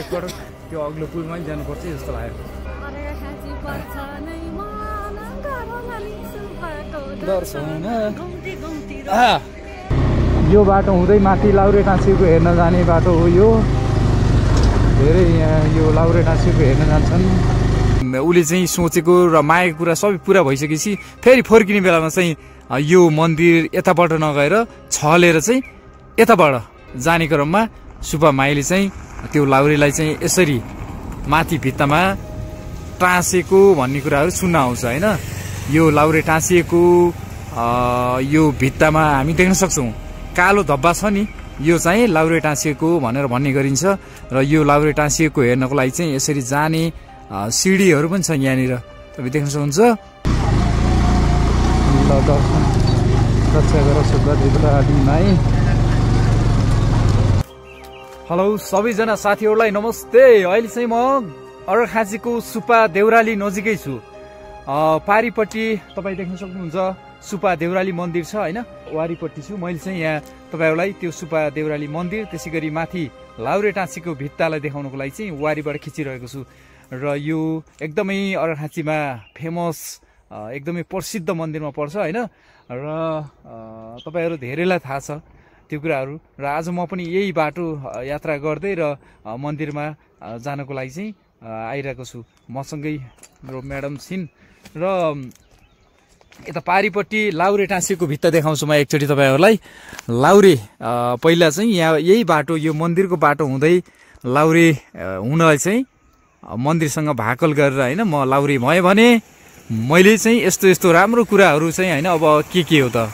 एकपटक त्यो अग्लो पुलमा पनि जानुपर्छ जस्तो लाग्यो। यो बाटो हुँदै माथि लाउरे टाँसीको हेर्न जाने बाटो हो यो। धेरै यहाँ यो लाउरे टाँसीको हेर्न जान्छन्। उसले चाहिँ सोचेको र मागेको कुरा सबै पुरा भइसकेपछि फेरि फर्किने बेलामा चाहिँ यो मन्दिर यताबाट नगएर छलेर चाहिँ यताबाट जाने क्रममा सुब्बा माईले चाहिँ त्यो लाउरेलाई चाहिँ यसरी माथि भित्तामा टाँसेको भन्ने कुराहरू सुन्न आउँछ होइन। यो लाउरे टाँसिएको यो भित्तामा हामी देख्न सक्छौँ। कालो धब्बा छ नि, यो चाहिँ लाउरे टाँसिएको भनेर भन्ने गरिन्छ। र यो लाउरे टाँसिएको हेर्नको लागि चाहिँ यसरी जाने सिडीहरू पनि छन् यहाँनिर, तपाईँ देख्न सक्नुहुन्छ। हेलो सबैजना साथीहरूलाई नमस्ते। अहिले चाहिँ म अर्घाखाँचीको सुब्बा देउराली नजिकै छु। पारिपट्टि तपाईँ देख्न सक्नुहुन्छ सुब्बा देउराली मन्दिर छ होइन, वारिपट्टि छु। मैले चाहिँ यहाँ तपाईँहरूलाई त्यो सुब्बा देउराली मन्दिर त्यसै गरी माथि लाउरे टाँसीको भित्तालाई देखाउनको लागि चाहिँ वारीबाट खिचिरहेको छु। र यो एकदमै अर्घाखाँचीमा फेमस एकदमै प्रसिद्ध मन्दिरमा पर्छ होइन। र तपाईँहरू धेरैलाई थाहा छ त्यो कुराहरू। र आज म पनि यही बाटो यात्रा गर्दै र मन्दिरमा जानको लागि चाहिँ आइरहेको छु। मसँगै मेरो म्याडम छिन्। र यता पारिपट्टि लाउरे टाँसीको भित्ता देखाउँछु म एकचोटि तपाईँहरूलाई। लाउरे पहिला चाहिँ यहाँ यही बाटो, यो मन्दिरको बाटो हुँदै लाउरे हुनलाई चाहिँ मन्दिरसँग भाकल गरेर होइन म लाउरे भएँ भने मैले चाहिँ यस्तो यस्तो राम्रो कुराहरू चाहिँ होइन, अब के हो त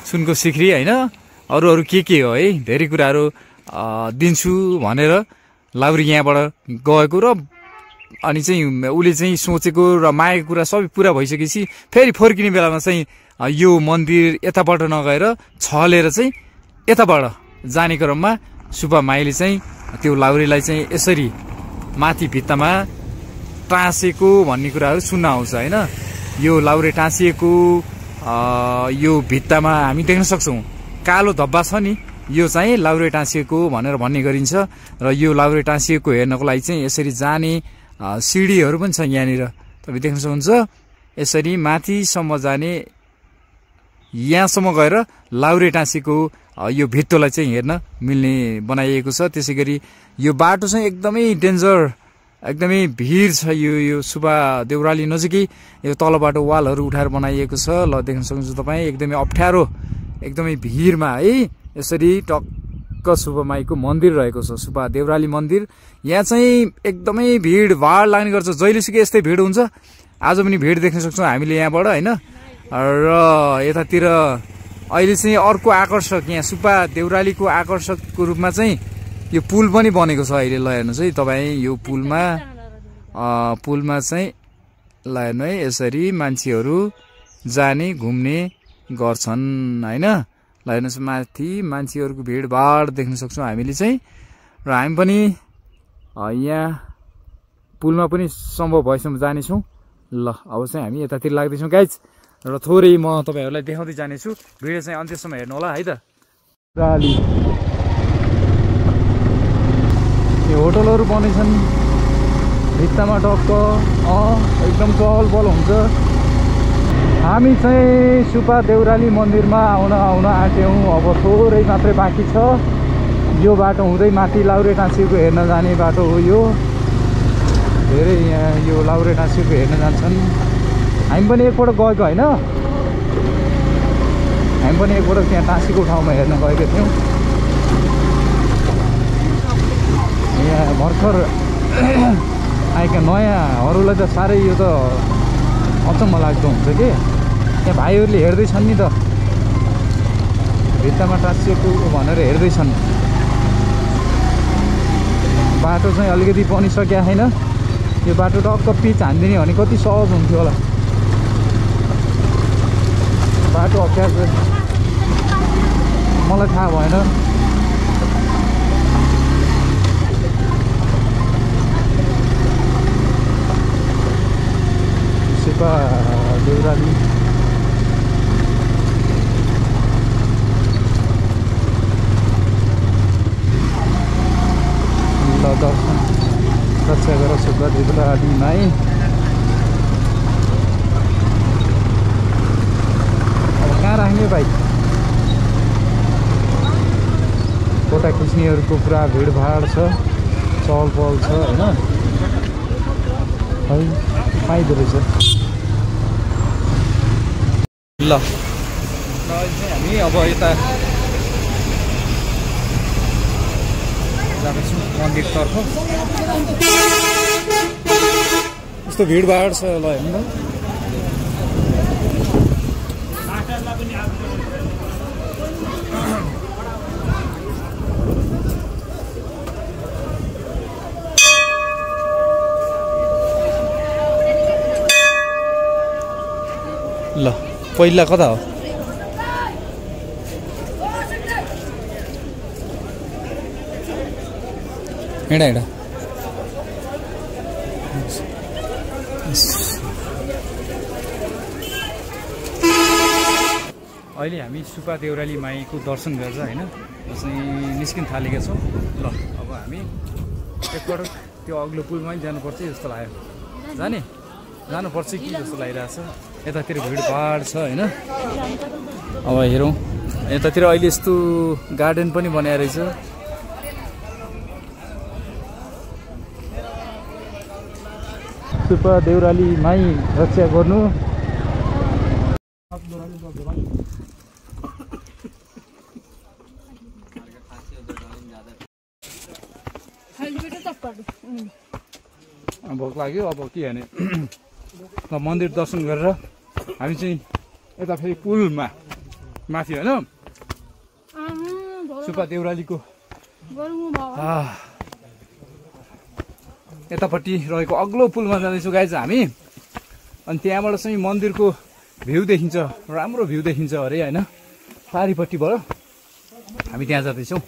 सुनको सिक्री होइन, अरू के हो है, धेरै कुराहरू दिन्छु भनेर लाउरे यहाँबाट गएको। र अनि चाहिँ उसले चाहिँ सोचेको र मागेको कुरा सबै पुरा भइसकेपछि फेरि फर्किने बेलामा चाहिँ यो मन्दिर यताबाट नगएर छलेर चाहिँ यताबाट जाने क्रममा सुब्बा माईले चाहिँ त्यो लाउरेलाई चाहिँ यसरी माथि भित्तामा टाँसेको भन्ने कुराहरू सुन्न आउँछ होइन। यो लाउरे टाँसिएको यो भित्तामा हामी देख्न सक्छौँ। कालो धब्बा छ नि, यो चाहिँ लाउरे टाँसिएको भनेर भन्ने गरिन्छ। र यो लाउरे टाँसिएको हेर्नको लागि चाहिँ यसरी जाने सिडीहरू पनि छन् यहाँनिर, तपाईँ देख्न सक्नुहुन्छ। यसरी माथिसम्म जाने, यहाँसम्म गएर लाउरे टाँसीको यो भित्तोलाई चाहिँ हेर्न मिल्ने बनाइएको छ। त्यसै गरी यो बाटो चाहिँ एकदमै डेन्जर, एकदमै भिड छ। यो सुब्बा देउराली नजिकै यो तलबाट वालहरू उठाएर बनाइएको छ। ल देख्न सक्नुहुन्छ तपाईँ, एकदमै अप्ठ्यारो, एकदमै भिडमा है यसरी टक्क सुब्बा माईको मन्दिर रहेको छ, सुब्बा देउराली मन्दिर। यहाँ चाहिँ एकदमै भिडभाड लाग्ने गर्छ, जहिलेसुकै यस्तै भिड हुन्छ। आज पनि भिड देख्न सक्छौँ हामीले यहाँबाट होइन। र यतातिर अहिले चाहिँ अर्को आकर्षक, यहाँ सुब्बा देउरालीको आकर्षकको रूपमा चाहिँ यो पुल पनि बनेको छ अहिले। ल हेर्नुहोस् है तपाईँ, यो पुलमा चाहिँ ल हेर्नु है, यसरी मान्छेहरू जाने घुम्ने गर्छन् होइन। ल हेर्नुहोस् माथि मान्छेहरूको भिडभाड देख्न सक्छौँ हामीले चाहिँ। र हामी पनि यहाँ पुलमा पनि सम्भव भएसम्म जानेछौँ। ल अब चाहिँ हामी यतातिर लाग्दैछौँ गाइज। र थोरै म तपाईँहरूलाई देखाउँदै जानेछु, भिडियो चाहिँ अन्त्यसम्म हेर्नु होला है त। यो होटलहरू बनेछन् भित्तामा टक्क, एकदम चहल पहल हुन्छ। हामी चाहिँ सुब्बा देउराली मन्दिरमा आउन आँट्यौँ। अब थोरै मात्रै बाँकी छ। यो बाटो हुँदै माथि लाउरे टाँसीको हेर्न जाने बाटो हो यो। धेरै यहाँ यो लाउरे टाँसीको हेर्न जान्छन्। हामी पनि एकपल्ट गएको होइन, हामी पनि एकपल्ट त्यहाँ टाँसीको ठाउँमा हेर्न गएका थियौँ। यहाँ भर्खर आएका नयाँहरूलाई त साह्रै यो त अचम्म लाग्दो हुन्छ कि। त्यहाँ भाइहरूले हेर्दैछन् नि त, भित्तामा टाँसिएको भनेर हेर्दैछन्। बाटो चाहिँ अलिकति बनिसकेको छैन। यो बाटो टक्क पिच हानिदिने भने कति सहज हुन्थ्यो होला। बाटो अप्ठ्यारो, मलाई थाहा भएन। सुब्बा देउराली दर्शन रक्षा गर सुब्बा देउराली माई। अब कहाँ राख्ने भाइ? फोटा खिच्नेहरूको पुरा भिडभाड छ, चहल पहल छ होइन। है पाइँदो रहेछ। ल हामी अब यता जाँदैछौँ मन्दिरतर्फ। यस्तो भिडभाड छ ल हेर्नु न। ल पहिला कता हो? हिँडा हिँडा। अहिले हामी सुपा देउराली माईको दर्शन गर्छ होइन। चाहिँ निस्किन थालेका छौँ। ल अब हामी एकपटक त्यो अग्लो पुलमै जानुपर्छ जस्तो लाग्यो। जानुपर्छ कि जस्तो लागिरहेछ। यतातिर भिडभाड छ होइन। अब हेरौँ यतातिर अहिले यस्तो गार्डन पनि बनाएर रहेछ। सुपा देउराली माई रक्षा गर्नु। भोक लाग्यो अब के भने मन्दिर दर्शन गरेर हामी चाहिँ यता फेरि पुलमा माथि होइन सुपा देउरालीको यतापट्टि रहेको अग्लो पुलमा जाँदैछौँ गाइज हामी। अनि त्यहाँबाट चाहिँ मन्दिरको भ्यू देखिन्छ, राम्रो भ्यू देखिन्छ अरे होइन। पारिपट्टिबाट हामी त्यहाँ जाँदैछौँ।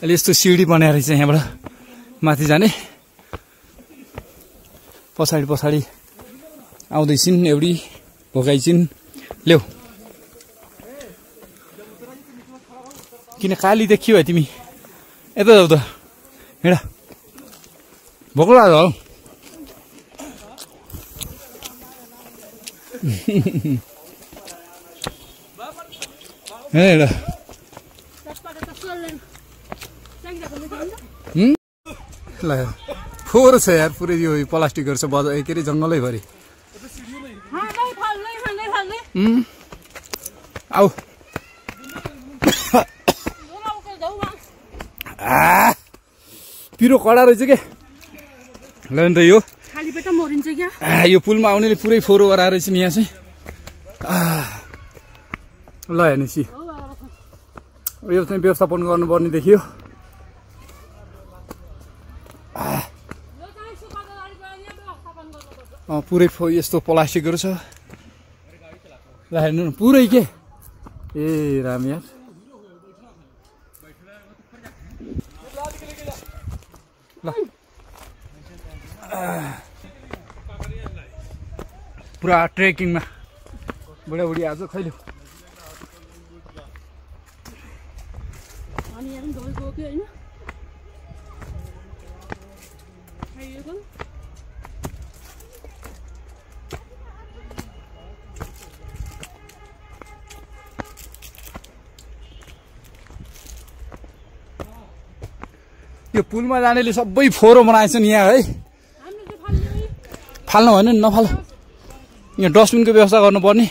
अहिले यस्तो सिडी बनाएर रहेछ यहाँबाट माथि जाने। पछाडि पछाडि आउँदैछिन् एउटी भोकाइछिन्। ल्याउ किन काली देखियो है तिमी? यता जाऊ त हिँड। भोक लाग्यो हौ। हिँड ल फोहोर छ यार पुरै। यो प्लास्टिकहरू छ बजार के अरे जङ्गलैभरि। आऊ पिरो कडा रहेछ के। ल नि त यो यो पुलमा आउनेले पुरै फोहोर गराएर रहेछ नि यहाँ चाहिँ। ल हेर्नुहोस् यो चाहिँ व्यवस्थापन गर्नुपर्ने देखियो। पुरै यस्तो प्लास्टिकहरू छ। ल हेर्नु न पुरै के। ए राम यार। ल पुरा ट्रेकिङमा बुढाबुढी आज खैल्यो। यो पुलमा जानेले सबै फोहोर बनाएछन् यहाँ है। फाल्नु भने नि नफाल। यहाँ डस्टबिनको व्यवस्था गर्नुपर्ने।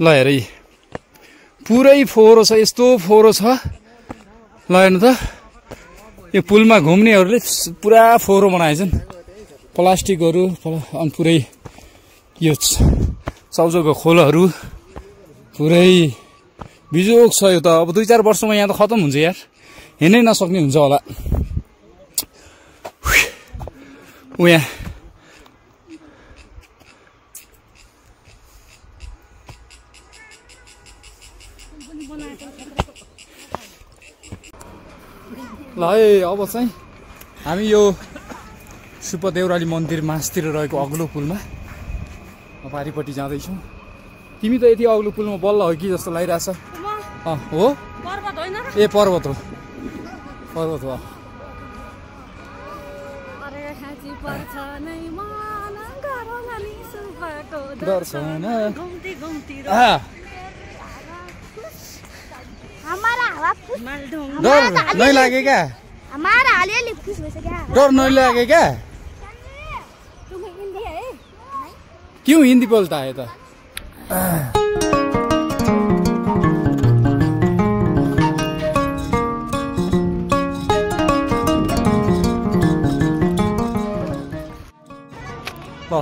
ल हेर पुरै फोहोरो छ, यस्तो फोहोरो छ। ल हेर्नु त यो पुलमा घुम्नेहरूले पुरा फोहोरो बनाएछन्। प्लास्टिकहरू अनि पुरै यो साउजोको खोलहरू पुरै बिजोग छ। यो त अब 2-4 वर्षमा यहाँ त खतम हुन्छ यार। हिँड्नै नसक्ने हुन्छ होला। यहाँ ल है अब चाहिँ हामी यो सुपा देउराली मन्दिर मासतिर रहेको अग्लो पुलमा पारिपट्टि जाँदैछौँ। तिमी त यति अग्लो पुलमा बल्ल हो कि जस्तो लागिरहेछ। हो पर्वत होइन र? ए पर्वत हो, पर्वत हो। दर्शन डर नै लागे क्या? डर नै लागे क्या? क्यों हिंदी बोलता है तो?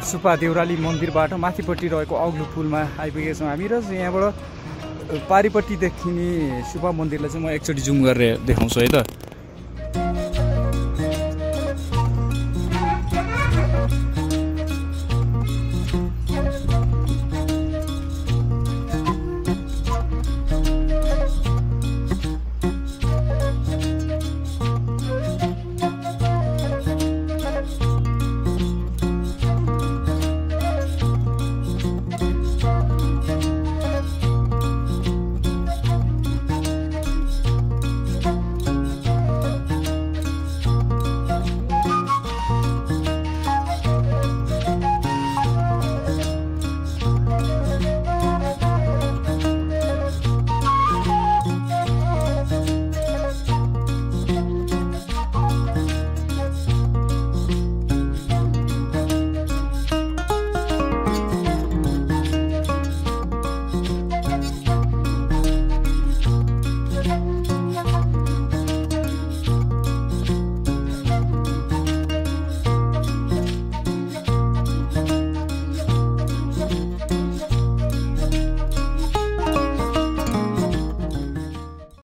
सुपा देउराली मन्दिरबाट माथिपट्टि रहेको अग्लो पुलमा आइपुगेका छौँ हामी र यहाँबाट पारिपट्टि देखिने सुपा मन्दिरलाई चाहिँ म एकचोटि जुम गरेर देखाउँछु है त।